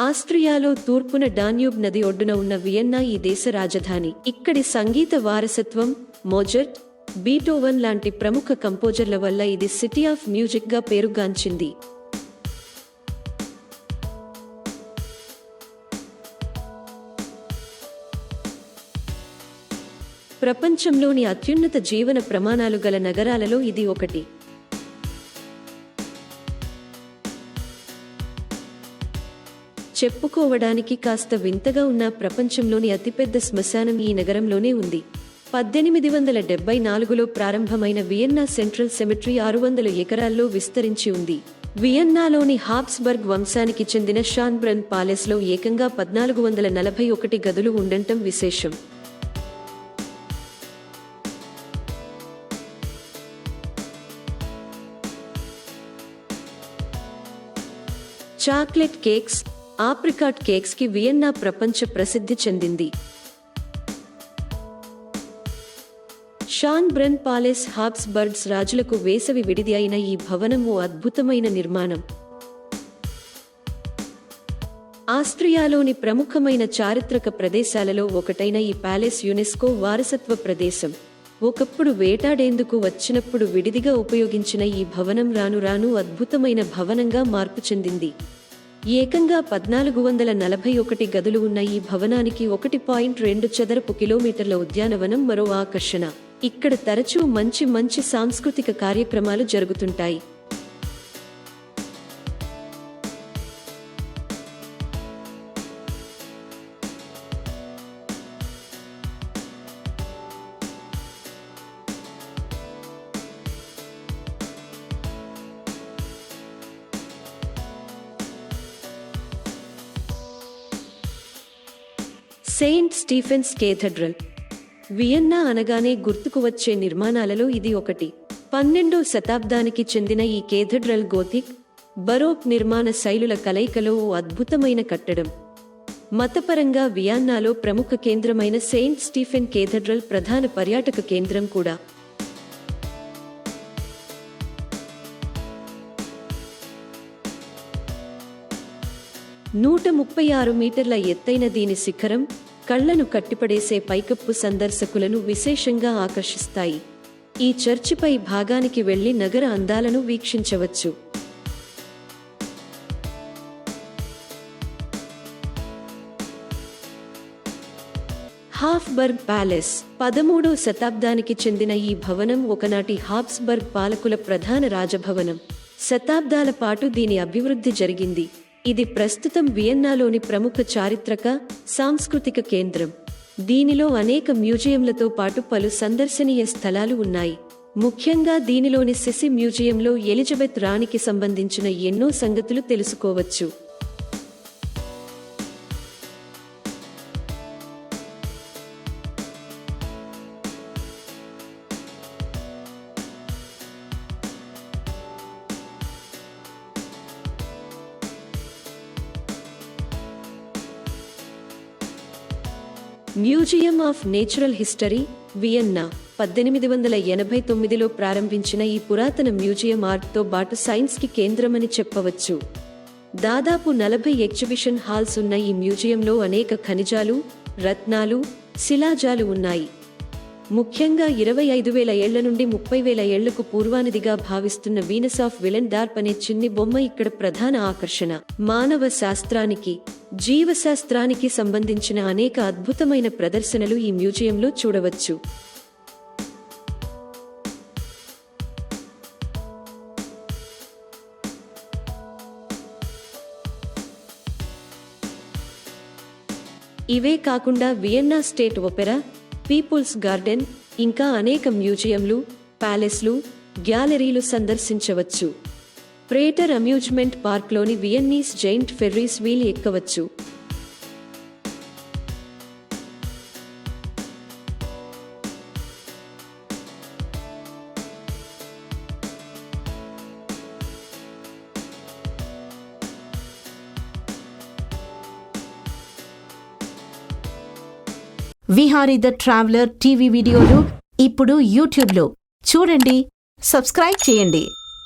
ఆస్ట్రియాలో తూర్పున డాన్యూబ్ నది ఒడ్డున ఉన్న వియన్నా ఈ దేశ రాజధాని. ఇక్కడి సంగీత వారసత్వం, మోజర్ట్, బీటోవన్ లాంటి ప్రముఖ కంపోజర్ల వల్ల ఇది సిటీ ఆఫ్ మ్యూజిక్ గా పేరుగాంచింది. ప్రపంచంలోని అత్యున్నత జీవన ప్రమాణాలు గల నగరాలలో ఇది ఒకటి. చెప్పుకోవడానికి కాస్త వింతగా ఉన్న ప్రపంచంలోని అతిపెద్ద శ్మశానం ఈ నగరంలోనే ఉంది. 1874లో ప్రారంభమైన వియన్నా సెంట్రల్ సెమెట్రీ 600 ఎకరాల్లో విస్తరించి ఉంది. వియన్నాలోని హాబ్స్బర్గ్ వంశానికి చెందిన షాన్బ్రన్ పాలెస్లో ఏకంగా 1441 గదులు ఉండంటం విశేషం. చాక్లెట్ కేక్స్, ఆప్రికాట్ కేక్స్ కి వియన్నా ప్రపంచ ప్రసిద్ధి చెందింది. షాన్బ్రన్ పాలెస్ హాబ్స్బర్గ్స్ రాజులకు వేసవి విడిది అయిన ఈ భవనం ఓ అద్భుతమైన నిర్మాణం. ఆస్ట్రియాలోని ప్రముఖమైన చారిత్రక ప్రదేశాలలో ఒకటైన ఈ ప్యాలెస్ యునెస్కో వారసత్వ ప్రదేశం. ఒకప్పుడు వేటాడేందుకు వచ్చినప్పుడు విడిదిగా ఉపయోగించిన ఈ భవనం రాను రాను అద్భుతమైన భవనంగా మార్పు చెందింది. ఏకంగా 1441 గదులు ఉన్న ఈ భవనానికి 1.2 చదరపు కిలోమీటర్ల ఉద్యానవనం మరో ఆకర్షణ. ఇక్కడ తరచూ మంచి సాంస్కృతిక కార్యక్రమాలు జరుగుతుంటాయి. Saint Stephens cathedral. వియన్నా అనగానే గుర్తుకు వచ్చే నిర్మాణాలలో ఇది ఒకటి. 12వ శతాబ్దానికి చెందిన ఈ కేథడ్రల్ గోథిక్, బరోక్ నిర్మాణ శైలుల కలయికలో ఓ అద్భుతమైన కట్టడం. మతపరంగా వియన్నాలో ప్రముఖ కేంద్రమైన సెయింట్ స్టీఫెన్ కేథడ్రల్ ప్రధాన పర్యాటక కేంద్రం కూడా. (136 మీటర్ల ఎత్తైన దీని శిఖరం, కళ్లను కట్టిపడేసే పైకప్పు సందర్శకులను విశేషంగా ఆకర్షిస్తాయి. ఈ చర్చిపై భాగానికి వెళ్లి నగర అందాలను వీక్షించవచ్చు. హాఫ్బర్గ్ ప్యాలెస్. 13వ శతాబ్దానికి చెందిన ఈ భవనం ఒకనాటి హాబ్స్బర్గ్ పాలకుల ప్రధాన రాజభవనం. శతాబ్దాల పాటు దీని అభివృద్ధి జరిగింది. ఇది ప్రస్తుతం వియన్నాలోని ప్రముఖ చారిత్రక, సాంస్కృతిక కేంద్రం. దీనిలో అనేక మ్యూజియంలతో పాటు పలు సందర్శనీయ స్థలాలు ఉన్నాయి. ముఖ్యంగా దీనిలోని సిసి మ్యూజియంలో ఎలిజబెత్ రాణికి సంబంధించిన ఎన్నో సంగతులు తెలుసుకోవచ్చు. Museum of natural history, Vienna. 1889లో ప్రారంభించిన ఈ పురాతన మ్యూజియం ఆర్ట్తో బాటు సైన్స్కి కేంద్రమని చెప్పవచ్చు. దాదాపు 40 ఎగ్జిబిషన్ హాల్స్ ఉన్న ఈ మ్యూజియంలో అనేక ఖనిజాలు, రత్నాలు, శిలాజాలు ఉన్నాయి. ముఖ్యంగా 25,000 ఏళ్ల నుండి 30,000 ఏళ్లకు పూర్వానిదిగా భావిస్తున్న వీనస్ ఆఫ్ విలెండార్ప్ అనే చిన్ని బొమ్మ ఇక్కడ ప్రధాన ఆకర్షణ. మానవ శాస్త్రానికి, జీవశాస్త్రానికి సంబంధించిన అనేక అద్భుతమైన ప్రదర్శనలు ఈ మ్యూజియంలో చూడవచ్చు. ఇవే కాకుండా Vienna State Opera, people's garden, ఇంకా అనేక మ్యూజియంలు, ప్యాలెస్లు, గ్యాలరీలు సందర్శించవచ్చు. ప్రేటర్ అమ్యూజ్మెంట్ పార్క్లోని వియన్నీస్ జైంట్ ఫెర్రీస్ వీల్ ఎక్కవచ్చు. విహారీ ద ట్రావెలర్ టీవీ వీడియోలు ఇప్పుడు యూట్యూబ్లో చూడండి, సబ్స్క్రైబ్ చేయండి.